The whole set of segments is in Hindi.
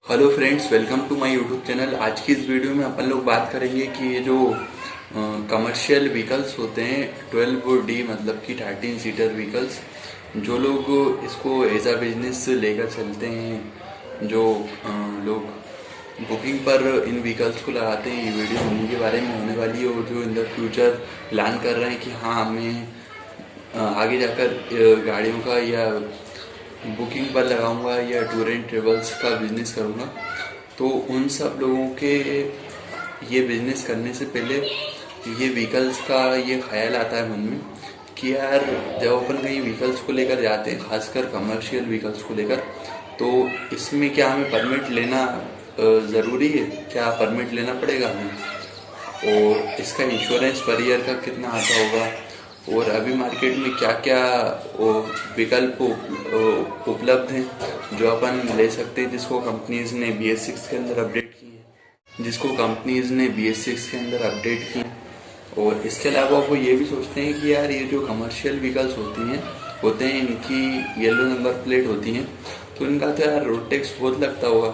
Hello friends, welcome to my YouTube channel. आज की इस वीडियो में अपन लोग बात करेंगे कि ये जो कमर्शियल व्हीकल्स होते हैं 12D मतलब कि 13 सीटर व्हीकल्स, जो लोग इसको एज अ बिजनेस लेकर चलते हैं, जो लोग बुकिंग पर इन व्हीकल्स को लगाते हैं, ये वीडियो उन्हीं के बारे में होने वाली है। और जो इन द फ्यूचर प्लान कर रहे हैं कि हाँ हमें आगे जाकर गाड़ियों का या बुकिंग पर लगाऊंगा या टूर एंड ट्रेवल्स का बिजनेस करूंगा, तो उन सब लोगों के ये बिजनेस करने से पहले ये व्हीकल्स का ये ख्याल आता है मन में कि यार जब अपन कहीं व्हीकल्स को लेकर जाते हैं, खासकर कमर्शियल व्हीकल्स को लेकर, तो इसमें क्या हमें परमिट लेना ज़रूरी है? क्या परमिट लेना पड़ेगा हमें? और इसका इंश्योरेंस पर ईयर का कितना आता होगा? और अभी मार्केट में क्या क्या विकल्प उपलब्ध हैं जो अपन ले सकते हैं, जिसको कंपनीज ने BS6 के अंदर अपडेट किए हैं, और इसके अलावा वो ये भी सोचते हैं कि यार ये जो कमर्शियल व्हीकल्स होते हैं, इनकी येलो नंबर प्लेट होती हैं, तो इनका तो यार रोड टैक्स बहुत लगता होगा।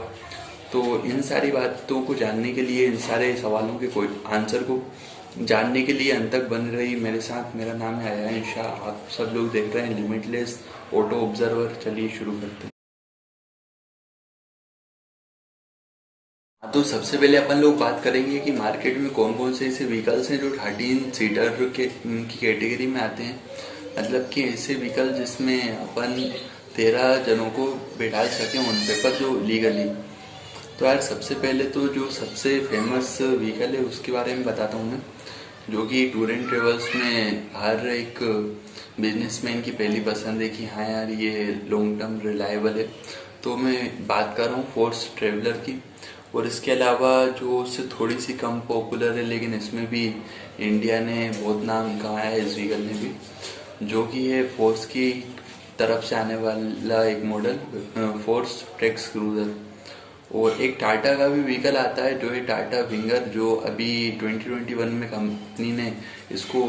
तो इन सारी बातों को जानने के लिए, इन सारे सवालों के कोई आंसर को जानने के लिए अंत तक बन रही मेरे साथ। मेरा नाम है आयान शाह, आप सब लोग देख रहे हैं लिमिटलेस ऑटो ऑब्जर्वर। चलिए शुरू करते हैं। तो सबसे पहले अपन लोग बात करेंगे कि मार्केट में कौन कौन से ऐसे व्हीकल्स हैं जो 13 सीटर की कैटेगरी में आते हैं, मतलब कि ऐसे व्हीकल जिसमें अपन 13 जनों को बैठा सकें ऑन पेपर, जो लीगली। तो यार सबसे पहले तो जो सबसे फेमस व्हीकल है उसके बारे में बताता हूँ मैं, जो कि टूर एंड ट्रेवल्स में हर एक बिजनेसमैन की पहली पसंद है कि हाँ यार ये लॉन्ग टर्म रिलायबल है। तो मैं बात कर रहा हूँ फोर्स ट्रेवलर की। और इसके अलावा जो उससे थोड़ी सी कम पॉपुलर है, लेकिन इसमें भी इंडिया ने बहुत नाम कमाया है इस व्हीकल ने भी, जो कि है फोर्स की तरफ से आने वाला एक मॉडल फोर्स ट्रेक्स क्रूजर। और एक टाटा का भी व्हीकल आता है जो है टाटा विंगर, जो अभी 2021 में कंपनी ने इसको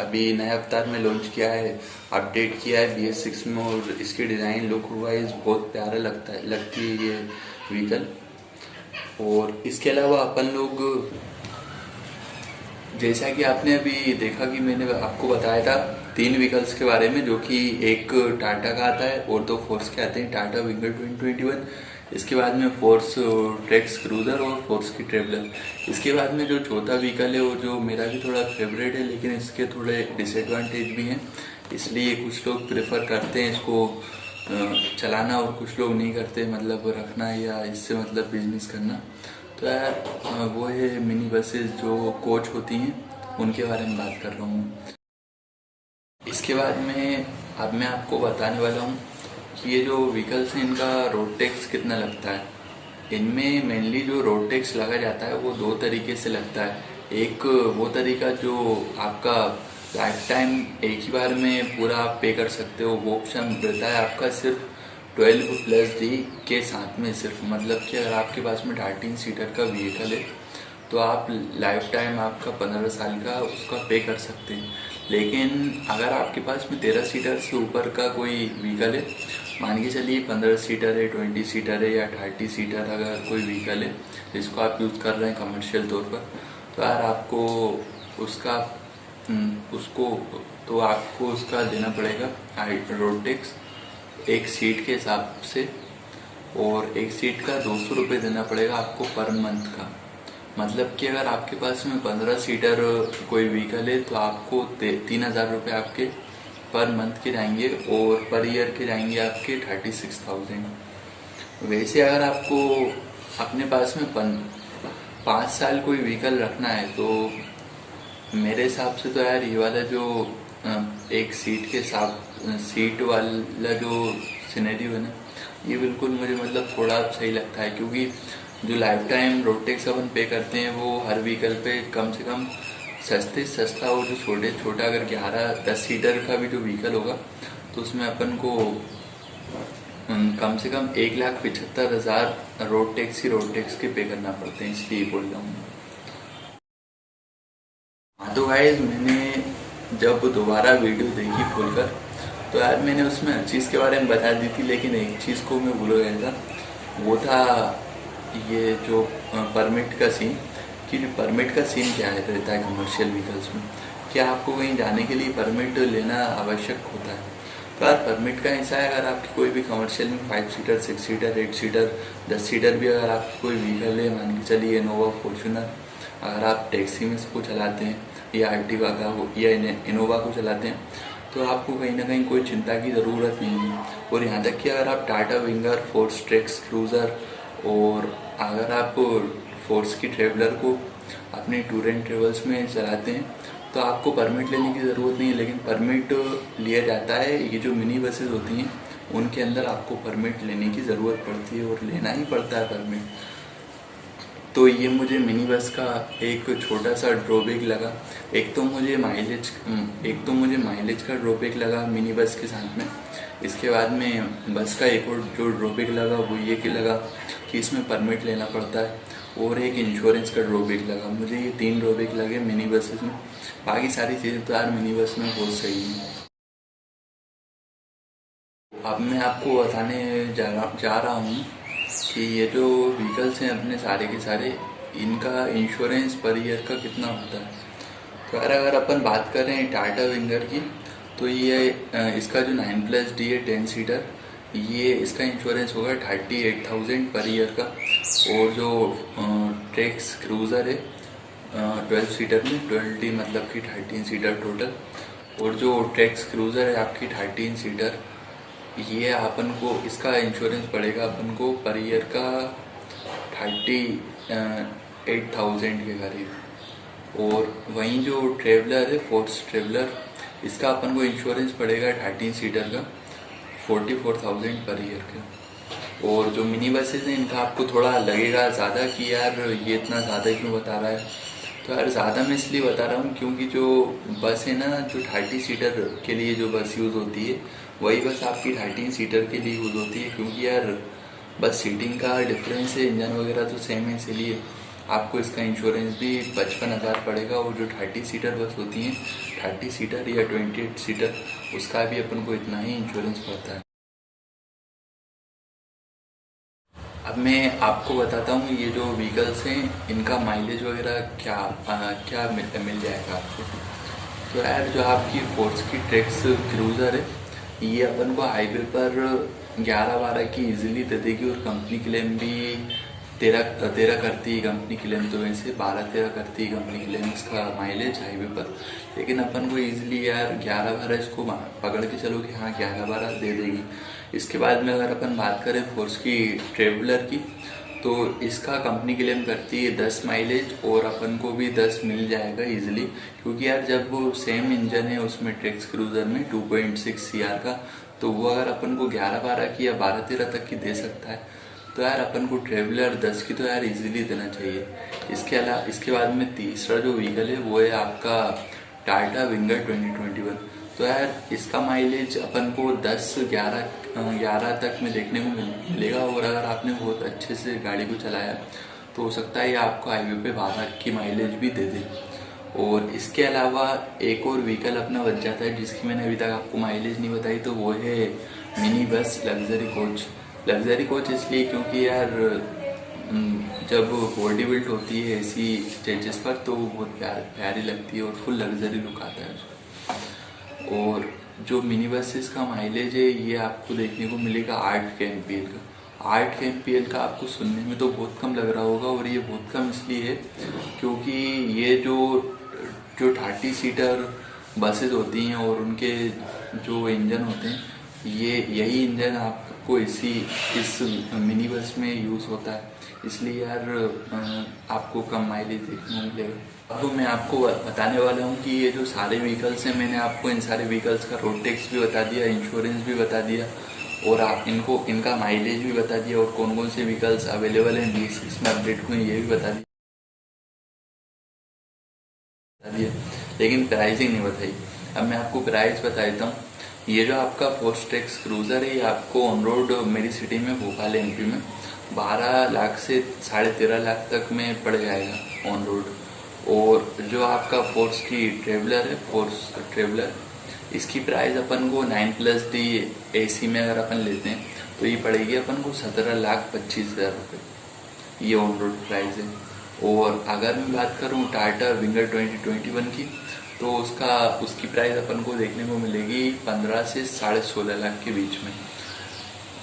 अभी नए अवतार में लॉन्च किया है, अपडेट किया है BS6 में। और इसकी डिज़ाइन लुक वाइज बहुत प्यारा लगती है ये व्हीकल। और इसके अलावा अपन लोग, जैसा कि आपने अभी देखा कि मैंने आपको बताया था 3 व्हीकल्स के बारे में, जो कि एक टाटा का आता है और 2 फोर्स के आते हैं, टाटा विंगर 2021, इसके बाद में फोर्स ट्रेक्स क्रूजर और फोर्स की ट्रेवलर। इसके बाद में जो चौथा व्हीकल है वो जो मेरा भी थोड़ा फेवरेट है, लेकिन इसके थोड़े डिसएडवांटेज भी हैं, इसलिए कुछ लोग प्रेफर करते हैं इसको चलाना और कुछ लोग नहीं करते, मतलब रखना या इससे मतलब बिजनेस करना। तो यार वो है मिनी बसेस जो कोच होती हैं, उनके बारे में बात कर रहा हूँ। इसके बाद में अब मैं आपको बताने वाला हूँ कि ये जो व्हीकल्स हैं इनका रोड टैक्स कितना लगता है। इनमें मेनली जो रोड टैक्स लगा जाता है वो 2 तरीके से लगता है। एक वो तरीका जो आपका लाइफ टाइम एक ही बार में पूरा आप पे कर सकते हो, वो ऑप्शन रहता है आपका सिर्फ 12+D के साथ में सिर्फ, मतलब कि अगर आपके पास में 13 सीटर का व्हीकल है तो आप लाइफ टाइम आपका 15 साल का उसका पे कर सकते हैं। लेकिन अगर आपके पास में 13 सीटर से ऊपर का कोई व्हीकल है, मान के चलिए 15 सीटर है, 20 सीटर है या 30 सीटर अगर कोई व्हीकल है जिसको आप यूज़ कर रहे हैं कमर्शियल तौर पर, तो यार आपको उसका देना पड़ेगा रोड टैक्स एक सीट के हिसाब से। और एक सीट का 200 रुपये देना पड़ेगा आपको पर मंथ का। मतलब कि अगर आपके पास में 15 सीटर कोई व्हीकल है तो आपको 3,000 रुपये आपके पर मंथ के जाएंगे और पर ईयर के जाएंगे आपके 36,000। वैसे अगर आपको अपने पास में 5 साल कोई व्हीकल रखना है तो मेरे हिसाब से तो यार ये वाला जो एक सीट वाला जो सिनेरियो है ना, ये बिल्कुल मुझे मतलब थोड़ा सही लगता है, क्योंकि जो लाइफ टाइम रोड टैक्स अपन पे करते हैं वो हर व्हीकल पे कम से कम सस्ते से सस्ता, और जो छोटा अगर 11-10 सीटर का भी जो व्हीकल होगा तो उसमें अपन को कम से कम 1,75,000 रोड टैक्स के पे करना पड़ते हैं, इसलिए बोल रहा हूँ। हाँ तो गाइस, मैंने जब दोबारा वीडियो देखी खोलकर तो यार मैंने उसमें हर चीज़ के बारे में बता दी थी, लेकिन एक चीज़ को मैं भूल गया था वो था ये जो परमिट का सीन, कि परमिट का सीन क्या है रहता है कमर्शियल व्हीकल्स में। क्या आपको कहीं जाने के लिए परमिट लेना आवश्यक होता है? तो यार परमिट का ऐसा है, अगर आपकी कोई भी कमर्शियल में 5 सीटर 6 सीटर 8 सीटर 10 सीटर भी अगर आपकी कोई व्हीकल है, मान के चलिए इनोवा फॉर्चूनर, अगर आप टैक्सी में इसको चलाते हैं या आर्टिगा का या इनोवा को चलाते हैं, तो आपको कहीं ना कहीं कोई चिंता की ज़रूरत नहीं है। और यहाँ तक कि अगर आप Tata Winger, Force Trax Cruiser, और अगर आप फोर्स की ट्रेवलर को अपने टूर एंड ट्रेवल्स में चलाते हैं, तो आपको परमिट लेने की ज़रूरत नहीं है। लेकिन परमिट लिया जाता है, ये जो मिनी बसेस होती हैं उनके अंदर आपको परमिट लेने की ज़रूरत पड़ती है और लेना ही पड़ता है परमिट। तो ये मुझे मिनी बस का एक छोटा सा ड्रॉबैक लगा। एक तो मुझे माइलेज का ड्रॉबैक लगा मिनी बस के साथ में। इसके बाद में बस का एक और जो ड्रॉबैक लगा वो ये कि लगा कि इसमें परमिट लेना पड़ता है, और एक इंश्योरेंस का ड्रॉबैक लगा। मुझे ये 3 ड्रॉबैक लगे मिनी बसेस में। बाकी सारी चीज़ें तो यार मिनी बस में बहुत सही हैं। अब मैं आपको बताने जा रहा हूँ कि ये जो व्हीकल्स हैं अपने सारे के सारे, इनका इंश्योरेंस पर ईयर का कितना होता है। तो यार अगर अपन बात करें टाटा विंगर की, तो ये इसका जो 9+D है 10 सीटर, ये इसका इंश्योरेंस होगा 38,000 पर ईयर का। और जो ट्रेक्स क्रूज़र है 12 सीटर में, 12D मतलब कि 13 सीटर टोटल, और जो ट्रेक्स क्रूज़र है आपकी 13 सीटर, ये अपन को इसका इंश्योरेंस पड़ेगा अपन को पर ईयर का 38,000 के करीब। और वहीं जो ट्रेवलर है फोर्स ट्रेवलर, इसका अपन को इंश्योरेंस पड़ेगा 13 सीटर का 44,000 पर ईयर का। और जो मिनी बसेस हैं इनका आपको थोड़ा लगेगा ज़्यादा कि यार ये इतना ज़्यादा क्यों बता रहा है। तो यार ज़्यादा मैं इसलिए बता रहा हूँ क्योंकि जो बस है ना, जो 30 सीटर के लिए जो बस यूज़ होती है वही बस आपकी 13 सीटर के लिए यूज़ होती है। क्योंकि यार बस सीटिंग का डिफरेंस है, इंजन वगैरह तो सेम है, इसीलिए आपको इसका इंश्योरेंस भी 55,000 पड़ेगा। और जो 30 सीटर बस होती हैं, 30 सीटर या 28 सीटर, उसका भी अपन को इतना ही इंश्योरेंस पड़ता है। अब मैं आपको बताता हूँ ये जो व्हीकल्स हैं इनका माइलेज वगैरह क्या मिल जाएगा आपको। तो यार जो आपकी फोर्स की ट्रेक्स क्रूज़र है, ये अपन को हाईवे पर 11-12 की इजीली दे देगी। और कंपनी क्लेम भी 13 करती है कंपनी क्लेम, तो वैसे 12-13 करती है कंपनी क्लेम इसका माइलेज हाईवे पर। लेकिन अपन को इजीली यार 11-12 इसको पकड़ के चलो कि हाँ 11-12 दे देगी। इसके बाद में अगर अपन बात करें फोर्स की ट्रेवलर की, तो इसका कंपनी क्लेम करती है 10 माइलेज, और अपन को भी 10 मिल जाएगा इजीली। क्योंकि यार जब वो सेम इंजन है उसमें ट्रेक्स क्रूज़र में 2.6 CR का, तो वो अगर अपन को 11-12 की या 12-13 तक की दे सकता है, तो यार अपन को ट्रेवलर 10 की तो यार इजीली देना चाहिए। इसके बाद में तीसरा जो व्हीकल है वो है आपका टाटा विंगर 2021। तो यार इसका माइलेज अपन को 10-11 तक में देखने को मिलेगा। और अगर आपने बहुत अच्छे से गाड़ी को चलाया तो हो सकता है ये आपको हाईवे पे 12 की माइलेज भी दे दे। और इसके अलावा एक और व्हीकल अपना बच जाता है जिसकी मैंने अभी तक आपको माइलेज नहीं बताई, तो वो है mini bus luxury coach. Luxury coach इसलिए क्योंकि यार जब बॉडी बिल्ट होती है ऐसी स्टेजेस पर तो बहुत प्यारी लगती है और फुल लग्जरी लुक आता है उसको। और जो मिनी बसेस का माइलेज है ये आपको देखने को मिलेगा 8 kmpl का। 8 kmpl का आपको सुनने में तो बहुत कम लग रहा होगा, और ये बहुत कम इसलिए है क्योंकि ये जो 30 सीटर बसेस होती हैं और उनके जो इंजन होते हैं, यही इंजन आपको इस मिनी बस में यूज़ होता है। इसलिए यार आपको कम माइलेज देखने को मिलेगा। अब मैं आपको बताने वाला हूँ कि ये जो सारे व्हीकल्स हैं, मैंने आपको इन सारे व्हीकल्स का रोड टैक्स भी बता दिया, इंश्योरेंस भी बता दिया, और आप इनका माइलेज भी बता दिया, और कौन कौन से व्हीकल्स अवेलेबल हैं BS6 में अपडेट हुए ये भी बता दिया। लेकिन प्राइसिंग नहीं बताई। अब मैं आपको प्राइस बता देता हूँ। ये जो आपका फोर्स ट्रेक्स क्रूज़र है ये आपको ऑन रोड मेरी सिटी में भोपाल MP में 12 लाख से 13.5 लाख तक में पड़ जाएगा ऑन रोड। और जो आपका फोर्स की ट्रेवलर है, फोर्स ट्रेवलर, इसकी प्राइस अपन को 9+D AC में अगर अपन लेते हैं तो ये पड़ेगी अपन को 17,25,000 रुपये, ये ऑन रोड प्राइस है। और अगर मैं बात करूँ टाटा विंगर 2021 की, तो उसकी प्राइस अपन को देखने को मिलेगी 15 से 16.5 लाख के बीच में।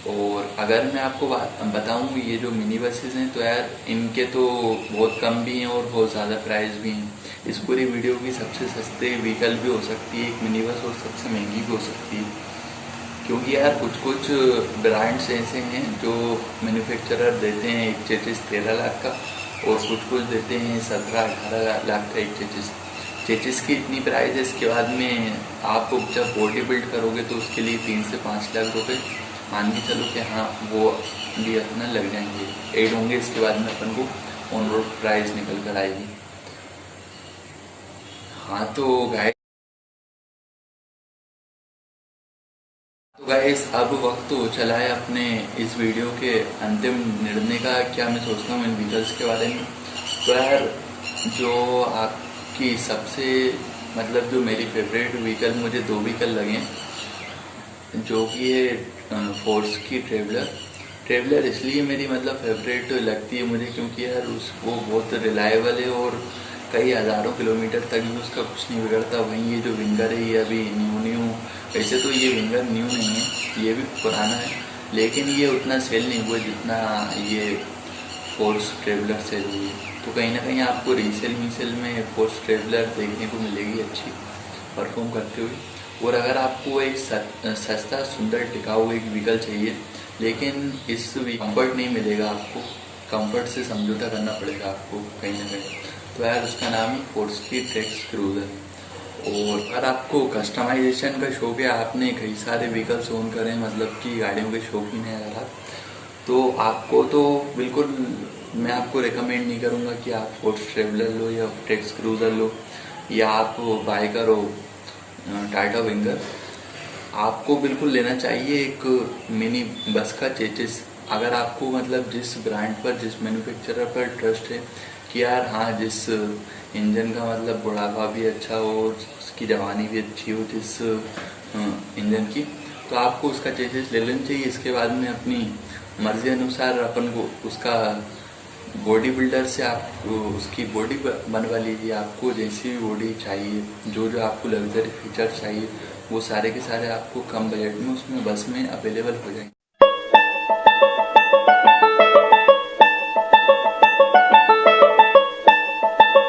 और अगर मैं आपको बताऊं ये जो मिनी बसेस हैं, तो यार इनके तो बहुत कम भी हैं और बहुत ज़्यादा प्राइस भी हैं। इस पूरी वीडियो की सबसे सस्ते व्हीकल भी हो सकती है एक मिनी बस, और सबसे महंगी भी हो सकती है, क्योंकि यार कुछ कुछ ब्रांड्स ऐसे हैं जो मैन्युफैक्चरर देते हैं एक चेचिस 13 लाख का, और कुछ कुछ देते हैं 17-18 लाख का एक चेचिस। चेचिस की इतनी प्राइस है, इसके बाद में आप जब बॉडी बिल्ड करोगे तो उसके लिए 3 से 5 लाख रुपए मान के चलो कि हाँ वो भी अपना लग जाएंगे, ऐड होंगे। इसके बाद में अपन को ऑन रोड प्राइस निकल कर आएगी। हाँ तो गाइस अब वक्त हो चला है अपने इस वीडियो के अंतिम निर्णय का, क्या मैं सोचता हूँ इन व्हीकल्स के बारे में। तो यार जो आपकी सबसे मतलब जो मेरी फेवरेट व्हीकल, मुझे 2 व्हीकल लगे, जो कि है फोर्स की ट्रेवलर इसलिए मेरी मतलब फेवरेट लगती है मुझे, क्योंकि यार वो बहुत रिलायबल है और कई हज़ारों किलोमीटर तक भी उसका कुछ नहीं बिगड़ता। वहीं ये जो विंगर है ये अभी न्यू वैसे तो ये विंगर न्यू नहीं है, ये भी पुराना है, लेकिन ये उतना सेल नहीं हुआ जितना ये फोर्स ट्रेवलर सेल हुई है। तो कहीं ना कहीं आपको रीसेल में फोर्स ट्रेवलर देखने को मिलेगी अच्छी परफॉर्म करते हुए। और अगर आपको एक सस्ता सुंदर टिकाऊ एक व्हीकल चाहिए, लेकिन इस कंफर्ट नहीं मिलेगा आपको, कंफर्ट से समझौता करना पड़ेगा आपको कहीं ना कहीं, तो यार उसका नाम है फोर्स की ट्रेक्स क्रूजर। और अगर आपको कस्टमाइजेशन का शौक है, आपने कई सारे व्हीकल्स ओन करें, मतलब कि गाड़ियों के शौकीन है अगर आप, तो आपको तो बिल्कुल मैं आपको रिकमेंड नहीं करूँगा कि आप फोर्स ट्रेवलर लो या ट्रेक्स क्रूजर लो, या आप बाय करो टाटा विंगर। आपको बिल्कुल लेना चाहिए एक मिनी बस का चेचिस। अगर आपको मतलब जिस ब्रांड पर, जिस मैन्युफैक्चरर पर ट्रस्ट है कि यार हाँ जिस इंजन का मतलब बुढ़ापा भी अच्छा हो, उसकी जवानी भी अच्छी हो जिस इंजन की, तो आपको उसका चेचिस ले लेना चाहिए। इसके बाद में अपनी मर्जी अनुसार अपन को उसका बॉडी बिल्डर से आप उसकी बॉडी बनवा लीजिए। आपको जैसी भी बॉडी चाहिए, जो जो आपको लग्जरी फीचर चाहिए, वो सारे के सारे आपको कम बजट में उसमें बस में अवेलेबल हो जाएंगे।